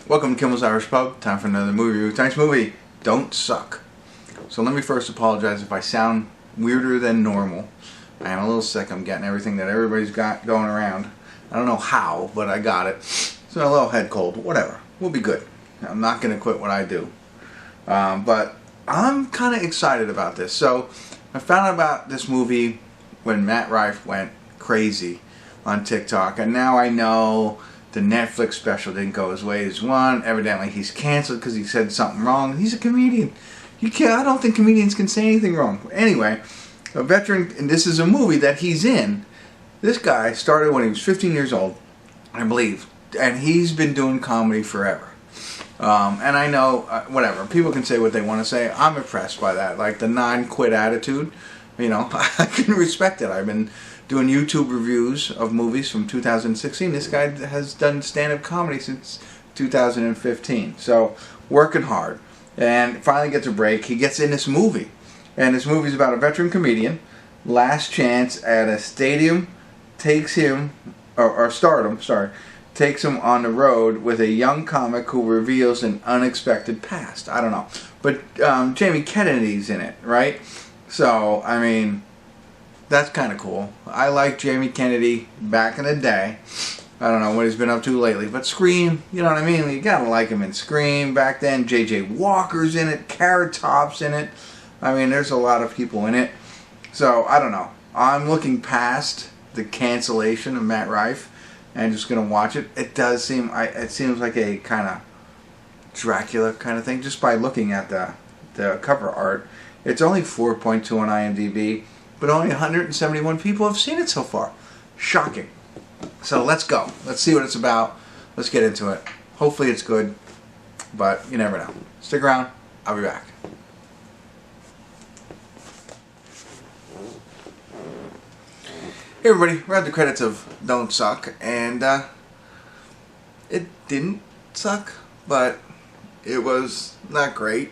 Welcome to Kimmel's Irish Pub. Time for another movie review. Tonight's movie, Don't Suck. So let me first apologize if I sound weirder than normal. I am a little sick. I'm getting everything that everybody's got going around. I don't know how, but I got it. So a little head cold. Whatever. We'll be good. I'm not going to quit what I do. But I'm kind of excited about this. So I found out about this movie when Matt Rife went crazy on TikTok. And now I know the Netflix special didn't go his way as one. Evidently he's canceled because he said something wrong. He's a comedian. You can't. I don't think comedians can say anything wrong. Anyway, a veteran, and this is a movie that he's in. This guy started when he was 15 years old, I believe, and he's been doing comedy forever. And I know, whatever, people can say what they want to say. I'm impressed by that, like the non-quit attitude. You know, I can respect it. I've been doing YouTube reviews of movies from 2016. This guy has done stand-up comedy since 2015. So, working hard. And finally gets a break. He gets in this movie. And this movie is about a veteran comedian. Last chance at a stadium takes him, or stardom, sorry, takes him on the road with a young comic who reveals an unexpected past. I don't know. But Jamie Kennedy's in it, right? So, I mean, that's kind of cool. I like Jamie Kennedy back in the day. I don't know what he's been up to lately. But Scream, you know what I mean? You gotta like him in Scream back then. J.J. Walker's in it. Carrot Top's in it. I mean, there's a lot of people in it. So, I don't know. I'm looking past the cancellation of Matt Rife and just gonna watch it. It does seem, it seems like a kind of Dracula kind of thing just by looking at the cover art. It's only 4.2 on IMDb, but only 171 people have seen it so far. Shocking. So let's go. Let's see what it's about. Let's get into it. Hopefully it's good, but you never know. Stick around. I'll be back. Hey everybody, we're at the credits of Don't Suck, and it didn't suck, but it was not great.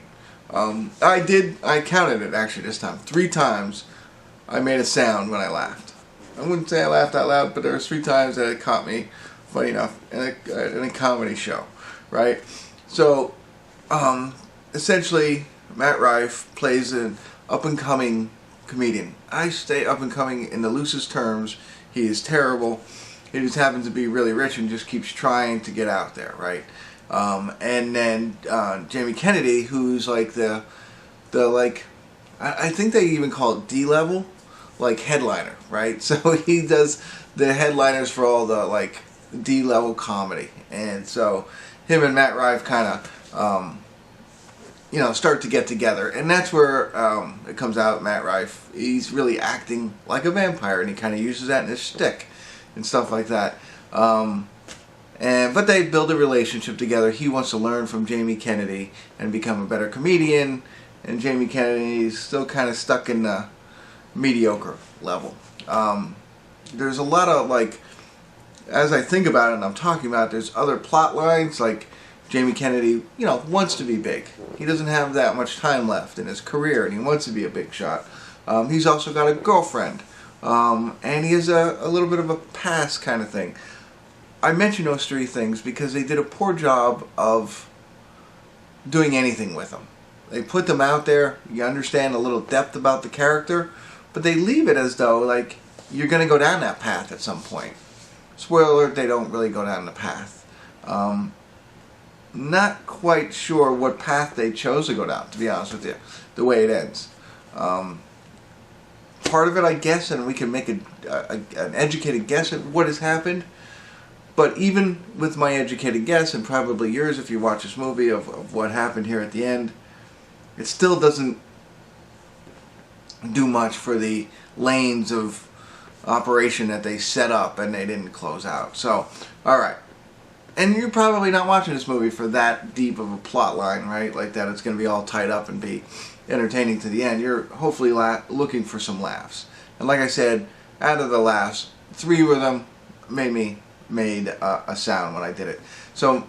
I counted it actually this time. 3 times I made a sound when I laughed. I wouldn't say I laughed out loud, but there was 3 times that it caught me, funny enough, in a comedy show, right? So, essentially, Matt Rife plays an up-and-coming comedian. I say up-and-coming in the loosest terms. He is terrible. He just happens to be really rich and just keeps trying to get out there, right? And then Jamie Kennedy, who's like the like, I think they even call it D-level, like headliner, right? So he does the headliners for all the like D-level comedy, and so him and Matt Rife kind of you know, start to get together, and that's where it comes out. Matt Rife, he's really acting like a vampire, and he kind of uses that in his shtick and stuff like that. But they build a relationship together. He wants to learn from Jamie Kennedy and become a better comedian, and Jamie Kennedy's still kind of stuck in the mediocre level. There's a lot of, like, as I think about it and I'm talking about it, there's other plot lines, like Jamie Kennedy, you know, wants to be big. He doesn't have that much time left in his career, and he wants to be a big shot. He's also got a girlfriend, and he has a little bit of a past kind of thing. I mention those 3 things because they did a poor job of doing anything with them. They put them out there, you understand a little depth about the character, but they leave it as though, like, you're going to go down that path at some point. Spoiler alert, they don't really go down the path. Not quite sure what path they chose to go down, to be honest with you, the way it ends. Part of it, I guess, and we can make an educated guess at what has happened, but even with my educated guess, and probably yours if you watch this movie, of what happened here at the end, it still doesn't do much for the lanes of operation that they set up and they didn't close out. So, alright. And you're probably not watching this movie for that deep of a plot line, right? Like that it's going to be all tied up and be entertaining to the end. You're hopefully looking for some laughs. And like I said, out of the laughs, 3 of them made a sound when I did it. So,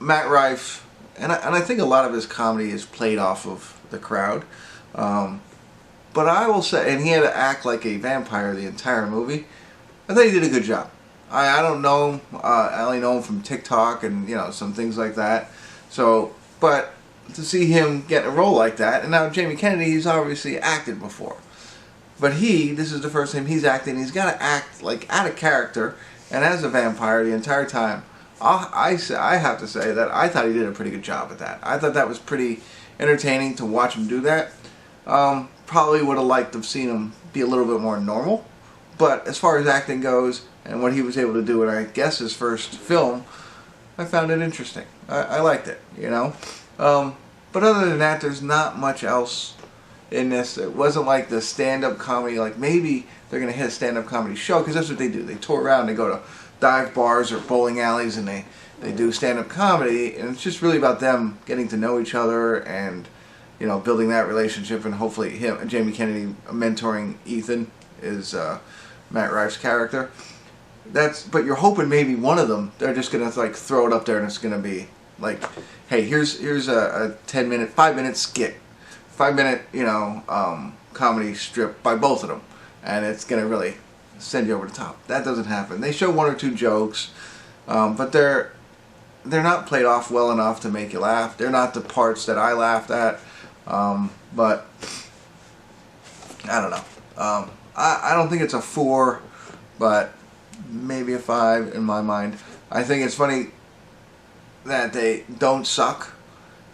Matt Rife, and I think a lot of his comedy is played off of the crowd. But I will say, and he had to act like a vampire the entire movie. I think he did a good job. I don't know him. I only know him from TikTok and some things like that. So, but to see him get a role like that, and now Jamie Kennedy, he's obviously acted before, but this is the first time he's acting. He's got to act like out of character and as a vampire the entire time. I have to say that I thought he did a pretty good job at that. I thought that was pretty entertaining to watch him do that. Probably would have liked to have seen him be a little bit more normal, but as far as acting goes and what he was able to do in, I guess, his first film, I found it interesting. I liked it, but other than that, there's not much else in this. It wasn't like the stand-up comedy, like maybe they're going to hit a stand-up comedy show, because that's what they do. They tour around, they go to dive bars or bowling alleys, and they do stand-up comedy, and it's just really about them getting to know each other and building that relationship, and hopefully Jamie Kennedy mentoring Ethan is Matt Rife's character. But you're hoping maybe one of them, they're just gonna like throw it up there and it's gonna be like, hey, here's a 5-minute skit, 5-minute comedy strip by both of them, and it's gonna really send you over the top. That doesn't happen. They show 1 or 2 jokes, but they're not played off well enough to make you laugh. They're not the parts that I laughed at, but I don't know. I don't think it's a 4, but maybe a 5 in my mind. I think it's funny that they don't suck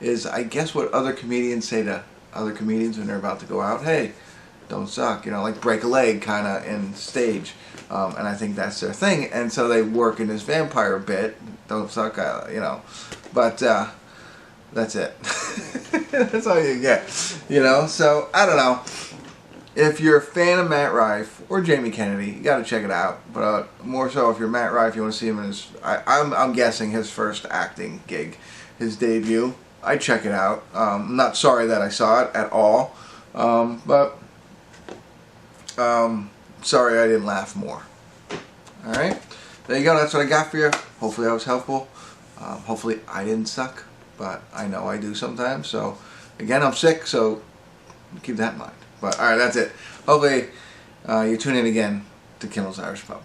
is, I guess, what other comedians say to other comedians when they're about to go out. Hey, don't suck, like break a leg kind of in stage. And I think that's their thing. And so they work in this vampire bit, don't suck, but that's it. That's all you get, So, I don't know. If you're a fan of Matt Rife or Jamie Kennedy, you got to check it out. But more so, if you're Matt Rife, you want to see him in his, I'm guessing his first acting gig, his debut. I'd check it out. I'm not sorry that I saw it at all, but sorry I didn't laugh more. All right, there you go. That's what I got for you. Hopefully that was helpful. Hopefully I didn't suck, but I know I do sometimes. So again, I'm sick, so keep that in mind. But alright, that's it. Hopefully you tune in again to Kimmel's Irish Pub.